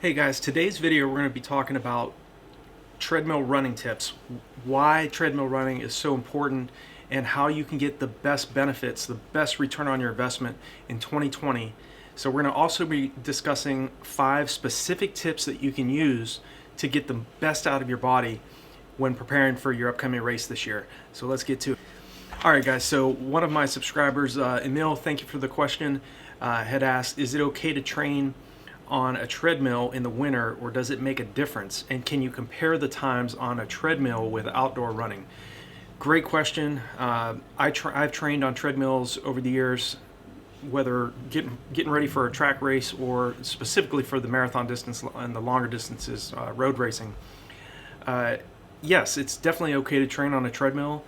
Hey guys, today's video we're going to be talking about treadmill running tips, why treadmill running is so important, and how you can get the best benefits, the best return on your investment in 2020. So we're going to also be discussing 5 specific tips that you can use to get the best out of your body when preparing for your upcoming race this year. So let's get to it. Alright guys, so one of my subscribers, Emil, thank you for the question, had asked, is it okay to train on a treadmill in the winter, or does it make a difference? And can you compare the times on a treadmill with outdoor running? Great question. I've trained on treadmills over the years, whether getting ready for a track race or specifically for the marathon distance and the longer distances, road racing. Yes, it's definitely okay to train on a treadmill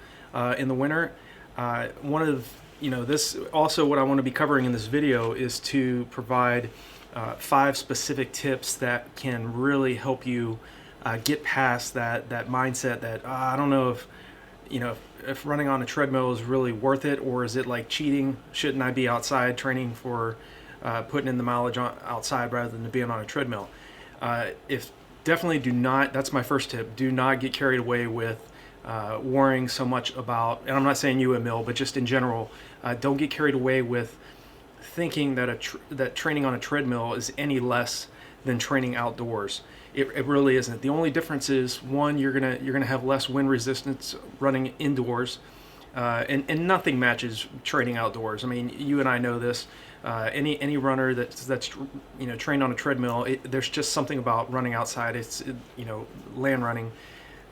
in the winter. One of this also what I want to be covering in this video is to provide 5 specific tips that can really help you get past that mindset that I don't know if running on a treadmill is really worth it, or is it like cheating? Shouldn't I be outside training for putting in the mileage outside rather than being on a treadmill? If definitely do not. That's my first tip. Do not get carried away with worrying so much about, and I'm not saying you, Emil, but just in general, don't get carried away with thinking that that training on a treadmill is any less than training outdoors. It really isn't. The only difference is, one, you're gonna have less wind resistance running indoors, and nothing matches training outdoors. I mean, you and I know this. Any runner that's trained on a treadmill, there's just something about running outside. It's land running.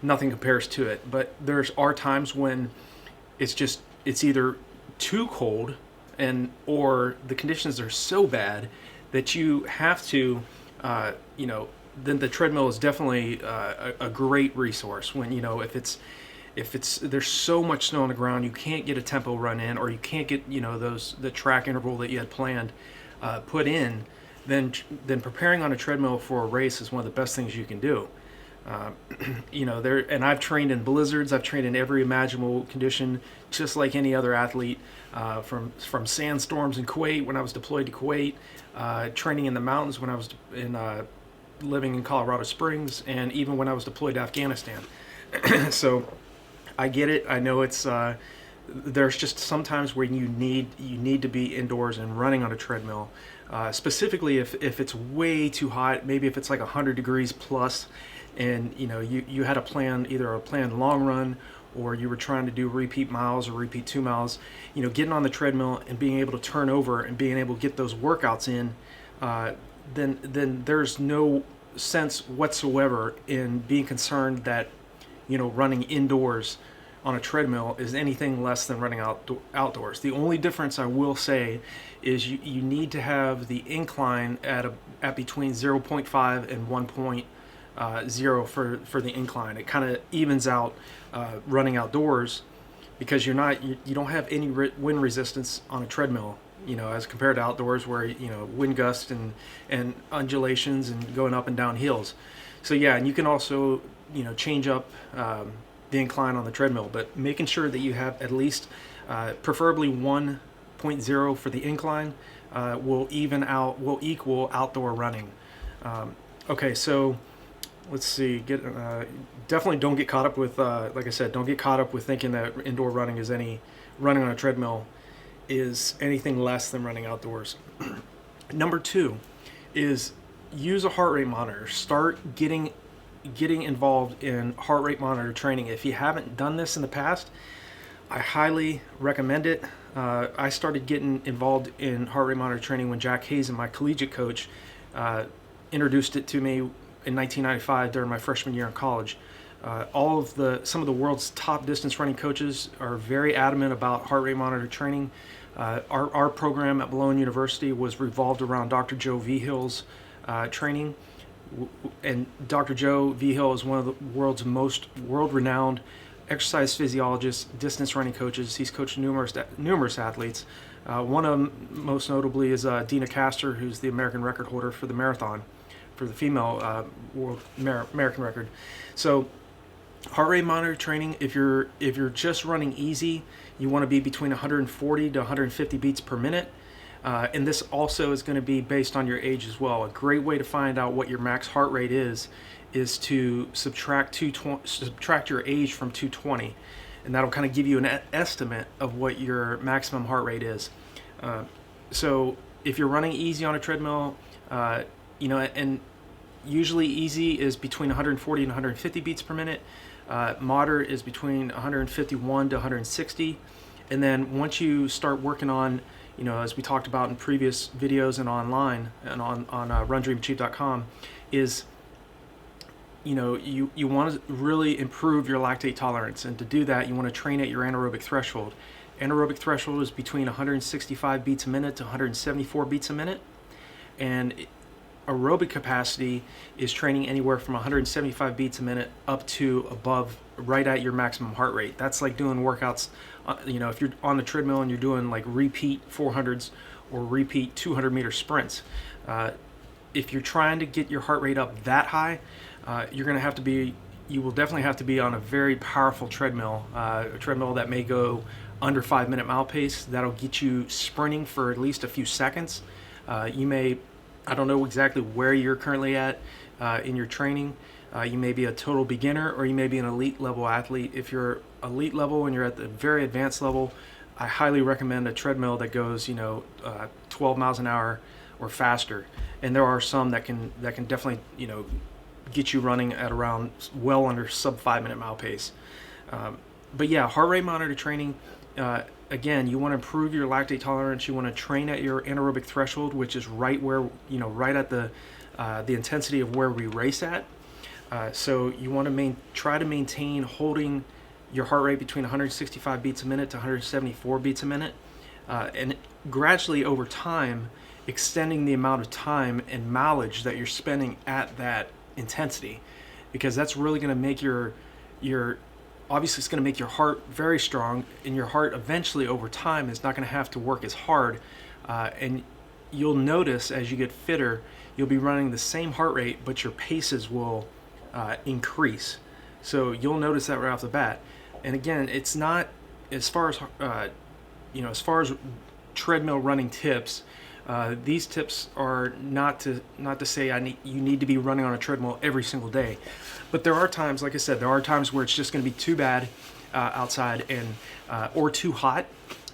Nothing compares to it. But are times when it's either too cold or the conditions are so bad that you have to, then the treadmill is definitely a great resource. When if there's so much snow on the ground, you can't get a tempo run in, or you can't get the track interval that you had planned put in, then preparing on a treadmill for a race is one of the best things you can do. And I've trained in blizzards. I've trained in every imaginable condition, just like any other athlete. From sandstorms in Kuwait when I was deployed to Kuwait, training in the mountains when I was living in Colorado Springs, and even when I was deployed to Afghanistan. So I get it. I know it's there's just sometimes where you need to be indoors and running on a treadmill, specifically if it's way too hot. Maybe if it's like 100 degrees plus, and you had either a planned long run, or you were trying to do repeat miles or repeat 2 miles. Getting on the treadmill and being able to turn over and being able to get those workouts in, then there's no sense whatsoever in being concerned that running indoors on a treadmill is anything less than running outdoors. The only difference I will say is you need to have the incline at between 0.5 and 1.0 for the incline. It kind of evens out running outdoors, because you don't have any wind resistance on a treadmill, as compared to outdoors where wind gusts and undulations and going up and down hills. So yeah, and you can also change up the incline on the treadmill, but making sure that you have at least preferably 1.0 for the incline will equal outdoor running. Okay, so let's see. Definitely don't get caught up with, like I said, don't get caught up with thinking that indoor running running on a treadmill is anything less than running outdoors. Number 2 is use a heart rate monitor. Start getting involved in heart rate monitor training. If you haven't done this in the past, I highly recommend it. I started getting involved in heart rate monitor training when Jack Hazen, my collegiate coach, introduced it to me in 1995 during my freshman year in college. Some of the world's top distance running coaches are very adamant about heart rate monitor training. Our program at Bologna University was revolved around Dr. Joe Vigil's training, and Dr. Joe Vigil is one of the world's most world-renowned exercise physiologists, distance running coaches. He's coached numerous athletes. One of them, most notably, is Dina Castor, who's the American record holder for the marathon, for the female world American record. So heart rate monitor training, if you're just running easy, you want to be between 140 to 150 beats per minute. And this also is going to be based on your age as well. A great way to find out what your max heart rate is to subtract your age from 220, and that'll kind of give you an estimate of what your maximum heart rate is. So if you're running easy on a treadmill, and usually easy is between 140 and 150 beats per minute. Moderate is between 151 to 160. And then once you start working on, as we talked about in previous videos and online and on RunDreamAchieve.com, is you want to really improve your lactate tolerance, and to do that you want to train at your anaerobic threshold. Anaerobic threshold is between 165 beats a minute to 174 beats a minute, and aerobic capacity is training anywhere from 175 beats a minute up to above, right at your maximum heart rate. That's like doing workouts, if you're on the treadmill and you're doing like repeat 400s or repeat 200-meter sprints. If you're trying to get your heart rate up that high, you will definitely have to be on a very powerful treadmill, a treadmill that may go under 5-minute mile pace. That'll get you sprinting for at least a few seconds. I don't know exactly where you're currently at in your training. You may be a total beginner, or you may be an elite level athlete. If you're elite level and you're at the very advanced level, I highly recommend a treadmill that goes 12 miles an hour or faster. And there are some that can definitely get you running at around well under sub 5-minute mile pace. But yeah, heart rate monitor training, again, you want to improve your lactate tolerance. You want to train at your anaerobic threshold, which is right where, right at the intensity of where we race at. So you want to try to maintain holding your heart rate between 165 beats a minute to 174 beats a minute, and gradually over time extending the amount of time and mileage that you're spending at that intensity, because that's really going to make your obviously it's going to make your heart very strong, and your heart eventually over time is not going to have to work as hard, and you'll notice as you get fitter you'll be running the same heart rate, but your paces will increase. So you'll notice that right off the bat. And again, it's not as far as treadmill running tips. These tips are not to say you need to be running on a treadmill every single day, but there are times, like I said, where it's just going to be too bad outside and or too hot,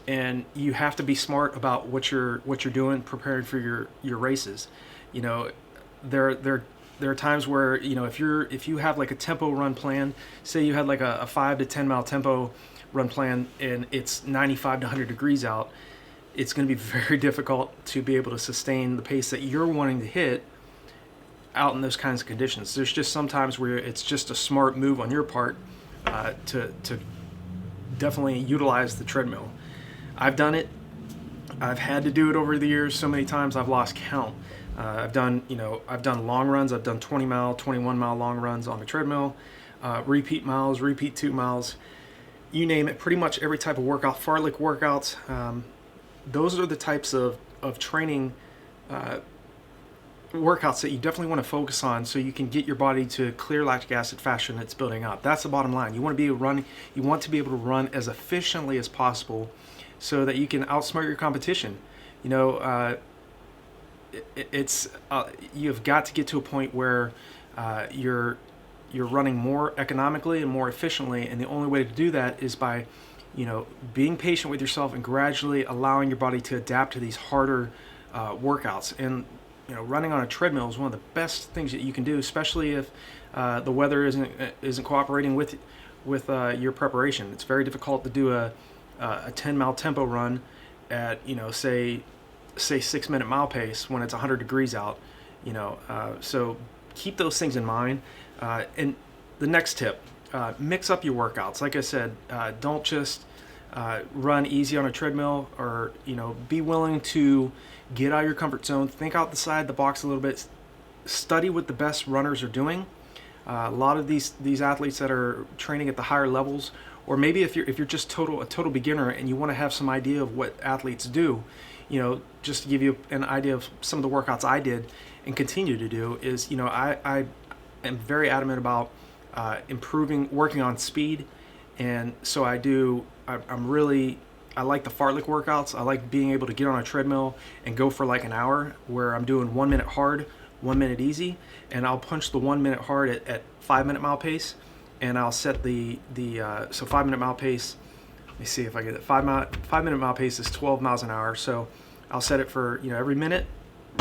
and you have to be smart about what you're doing, preparing for your races. There are times where if you have like a tempo run plan, say you had like a 5 to 10 mile tempo run plan, and it's 95 to 100 degrees out. It's going to be very difficult to be able to sustain the pace that you're wanting to hit out in those kinds of conditions. There's just sometimes where it's just a smart move on your part to definitely utilize the treadmill. I've done it. I've had to do it over the years so many times I've lost count. I've done long runs. I've done 20 mile, 21 mile long runs on the treadmill, repeat miles, repeat 2 miles, you name it. Pretty much every type of workout, fartlek workouts. Those are the types of training workouts that you definitely want to focus on, so you can get your body to clear lactic acid faster than it's building up. That's the bottom line. You want to be able to run as efficiently as possible, so that you can outsmart your competition. You've got to get to a point where you're running more economically and more efficiently, and the only way to do that is by being patient with yourself and gradually allowing your body to adapt to these harder workouts. And running on a treadmill is one of the best things that you can do, especially if the weather isn't cooperating with your preparation. It's very difficult to do a 10-mile tempo run at say 6-minute mile pace when it's 100 degrees out. So keep those things in mind. And the next tip, mix up your workouts. Like I said, don't just run easy on a treadmill, or be willing to get out of your comfort zone, think outside the box a little bit, study what the best runners are doing. A lot of these athletes that are training at the higher levels, or maybe if you're just a total beginner and you want to have some idea of what athletes do, just to give you an idea of some of the workouts I did and continue to do, is I am very adamant about working on speed, and so I'm really I like the fartlek workouts. I like being able to get on a treadmill and go for like an hour where I'm doing 1 minute hard, 1 minute easy, and I'll punch the 1 minute hard at 5 minute mile pace, and I'll set so 5 minute mile pace. Let me see if I get it. 5 minute mile pace is 12 miles an hour. So I'll set it for, every minute,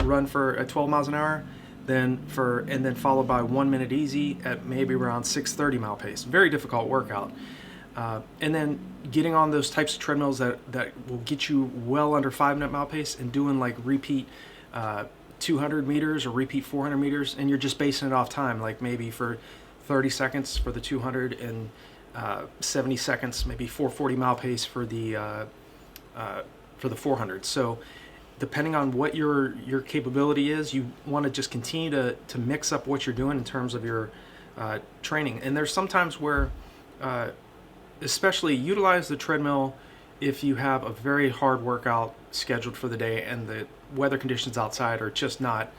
run for 12 miles an hour, and then followed by 1 minute easy at maybe around 6:30 mile pace. Very difficult workout. And then getting on those types of treadmills that will get you well under 5 minute mile pace and doing like repeat 200 meters or repeat 400 meters, and you're just basing it off time, like maybe for 30 seconds for the 200 and 70 seconds, maybe 440 mile pace for the 400. So depending on what your capability is, you want to just continue to mix up what you're doing in terms of your training. And there's sometimes where especially utilize the treadmill if you have a very hard workout scheduled for the day and the weather conditions outside are just not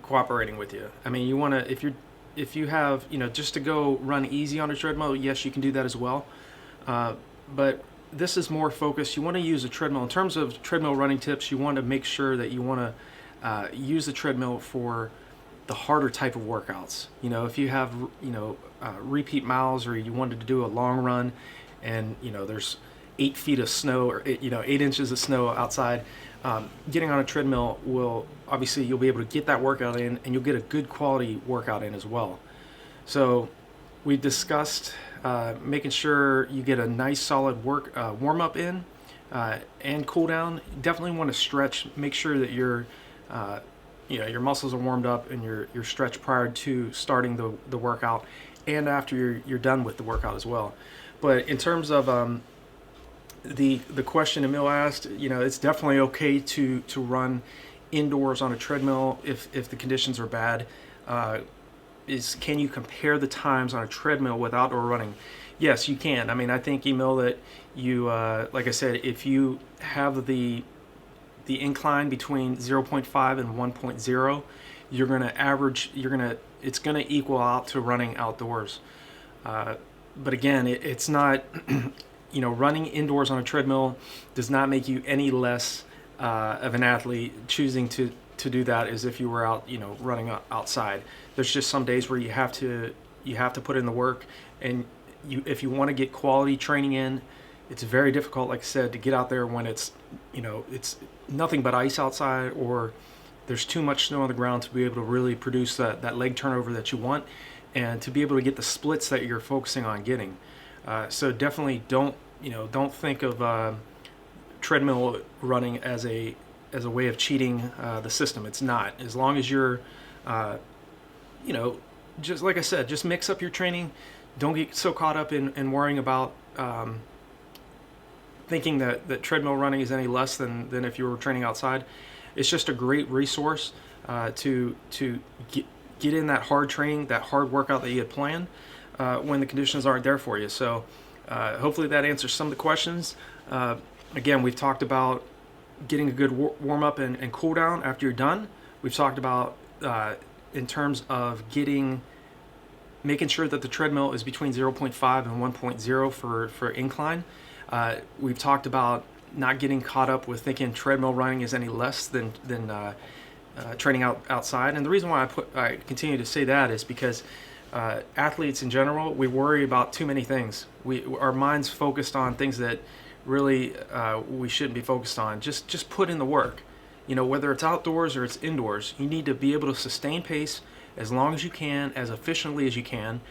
cooperating with you. I mean, you want to, if you have, just to go run easy on a treadmill, yes, you can do that as well. But this is more focused. You want to use a treadmill. In terms of treadmill running tips, you want to make sure that you want to use the treadmill for the harder type of workouts. If you have, repeat miles, or you wanted to do a long run and, there's 8 feet of snow or 8 inches of snow outside, getting on a treadmill will, obviously you'll be able to get that workout in, and you'll get a good quality workout in as well. So we discussed making sure you get a nice solid warm up in and cool down. Definitely want to stretch. Make sure that your muscles are warmed up and you're stretched prior to starting the workout and after you're done with the workout as well. But in terms of the question Emil asked, it's definitely okay to run indoors on a treadmill if the conditions are bad. Can you compare the times on a treadmill with outdoor running? Yes, you can. I mean, I think, Emil, that you, like I said, if you have the incline between 0.5 and 1.0, you're going to average, it's going to equal out to running outdoors. But again, it's not, running indoors on a treadmill does not make you any less of an athlete. Choosing to do that as if you were out, running outside. There's just some days where you have to put in the work, and if you want to get quality training in, it's very difficult, like I said, to get out there when it's nothing but ice outside, or there's too much snow on the ground to be able to really produce that leg turnover that you want, and to be able to get the splits that you're focusing on getting. So definitely don't think of treadmill running as a way of cheating the system. It's not. As long as you're, just like I said, just mix up your training. Don't get so caught up in worrying about thinking that treadmill running is any less than if you were training outside. It's just a great resource to get in that hard training, that hard workout that you had planned when the conditions aren't there for you. So hopefully that answers some of the questions. Again, we've talked about getting a good warm up and cool down after you're done. We've talked about in terms of making sure that the treadmill is between 0.5 and 1.0 for incline. We've talked about not getting caught up with thinking treadmill running is any less than training outside. And the reason why I continue to say that is because athletes in general, we worry about too many things. Our mind's focused on things that really we shouldn't be focused on. Just put in the work. Whether it's outdoors or it's indoors, you need to be able to sustain pace as long as you can, as efficiently as you can,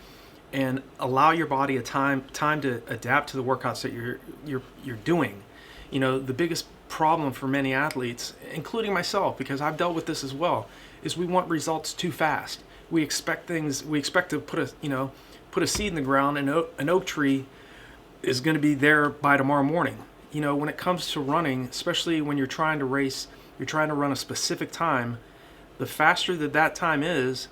and allow your body a time to adapt to the workouts that you're doing. The biggest problem for many athletes, including myself, because I've dealt with this as well, is we want results too fast. We expect to put a seed in the ground, and an oak tree is going to be there by tomorrow morning. When it comes to running, especially when you're trying to race, you're trying to run a specific time, the faster that time is,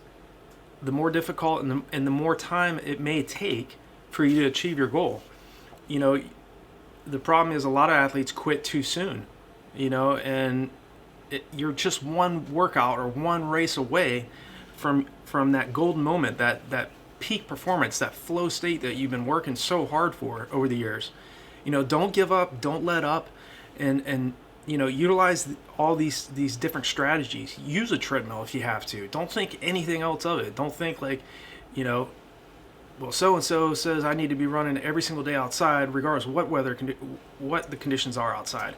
the more difficult and the more time it may take for you to achieve your goal. The problem is a lot of athletes quit too soon, and you're just one workout or one race away from that golden moment, that peak performance, that flow state that you've been working so hard for over the years. You know, don't give up, don't let up, and you know, utilize all these different strategies. Use a treadmill if you have to. Don't think anything else of it. Don't think like, you know, well, so and so says I need to be running every single day outside, regardless of what the conditions are outside.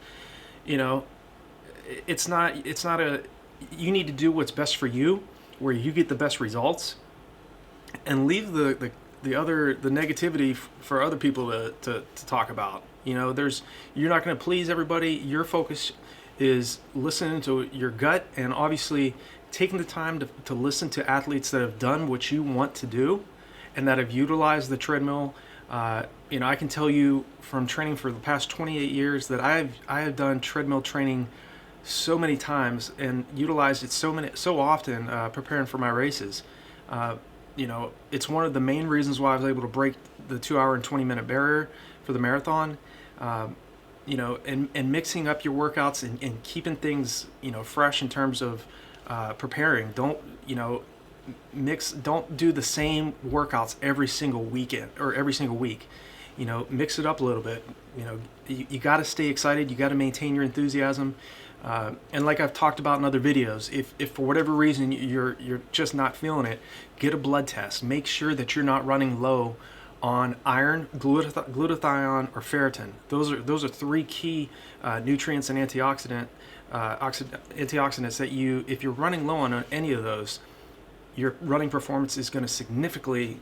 You know, it's not a. You need to do what's best for you, where you get the best results, and leave the negativity for other people to talk about. You know, you're not going to please everybody. Your focus is listening to your gut, and obviously taking the time to listen to athletes that have done what you want to do and that have utilized the treadmill. You know, I can tell you from training for the past 28 years that I have done treadmill training so many times and utilized it so often preparing for my races. You know, it's one of the main reasons why I was able to break the 2 hour and 20-minute barrier for the marathon. You know, and mixing up your workouts and keeping things, you know, fresh in terms of preparing. Don't, you know, don't do the same workouts every single weekend or every single week. You know, mix it up a little bit. You know, you got to stay excited. You got to maintain your enthusiasm. And like I've talked about in other videos, if for whatever reason you're just not feeling it, get a blood test. Make sure that you're not running low on iron, glutathione, or ferritin. Those are three key nutrients and antioxidants that if you're running low on any of those, your running performance is going to significantly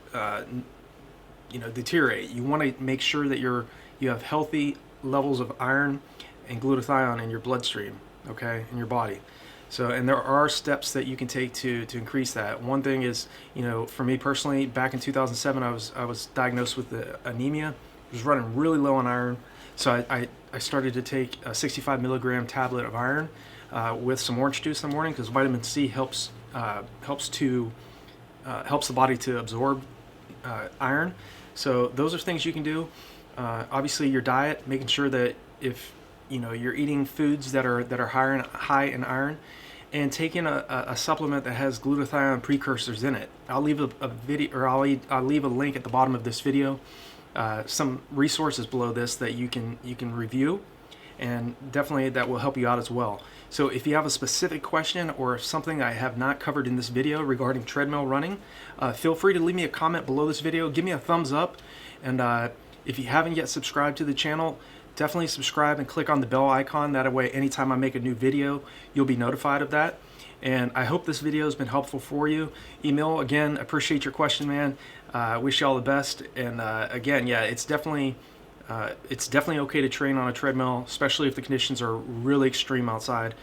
deteriorate. You want to make sure that you have healthy levels of iron and glutathione in your bloodstream, okay, in your body. So, and there are steps that you can take to increase that. One thing is, you know, for me personally, back in 2007, I was diagnosed with anemia. I was running really low on iron, so I started to take a 65 milligram tablet of iron with some orange juice in the morning, because vitamin C helps the body to absorb iron. So those are things you can do. Obviously, your diet, making sure that if you know you're eating foods that are high in iron, and taking a supplement that has glutathione precursors in it. I'll leave a video, or I'll leave a link at the bottom of this video, some resources below this that you can review, and definitely that will help you out as well. So if you have a specific question or something I have not covered in this video regarding treadmill running, feel free to leave me a comment below this video. Give me a thumbs up, and if you haven't yet subscribed to the channel, definitely subscribe and click on the bell icon. That way, anytime I make a new video, you'll be notified of that. And I hope this video has been helpful for you. Emil, again, appreciate your question, man. Wish you all the best. And again, yeah, it's definitely okay to train on a treadmill, especially if the conditions are really extreme outside.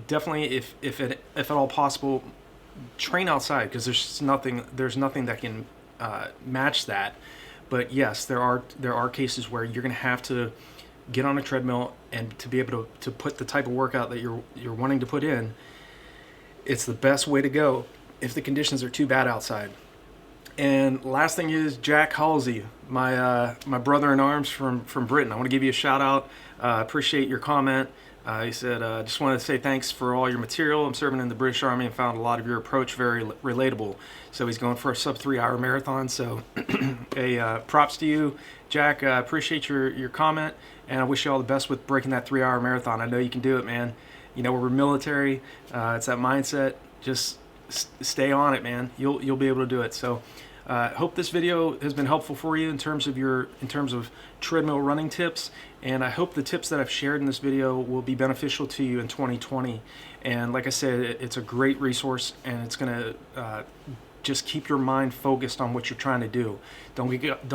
Definitely, if at all possible, train outside, because there's nothing that can match that. But yes, there are cases where you're going to have to get on a treadmill, and to be able to put the type of workout that you're wanting to put in, it's the best way to go if the conditions are too bad outside. And last thing is Jack Halsey, my brother in arms from Britain. I want to give you a shout out. Appreciate your comment. He said, just wanted to say thanks for all your material. I'm serving in the British Army and found a lot of your approach very relatable. So he's going for a sub 3 hour marathon. So props to you, Jack. Appreciate your comment, and I wish you all the best with breaking that 3 hour marathon. I know you can do it, man. You know, we're military. It's that mindset. Just stay on it, man. You'll be able to do it. So hope this video has been helpful for you in terms of treadmill running tips, and I hope the tips that I've shared in this video will be beneficial to you in 2020. And like I said, it's a great resource, and it's gonna just keep your mind focused on what you're trying to do. Don't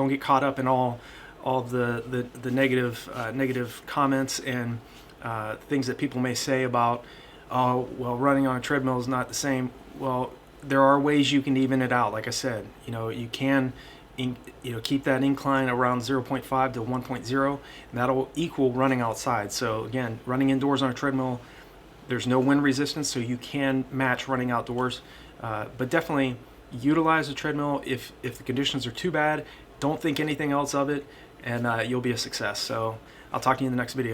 get caught up in all the negative comments and things that people may say about, oh, well, running on a treadmill is not the same. Well, there are ways you can even it out. Like I said, you know, you can keep that incline around 0.5 to 1.0, and that'll equal running outside. So again, running indoors on a treadmill, there's no wind resistance, so you can match running outdoors. But definitely utilize the treadmill if the conditions are too bad. Don't think anything else of it, and you'll be a success. So I'll talk to you in the next video.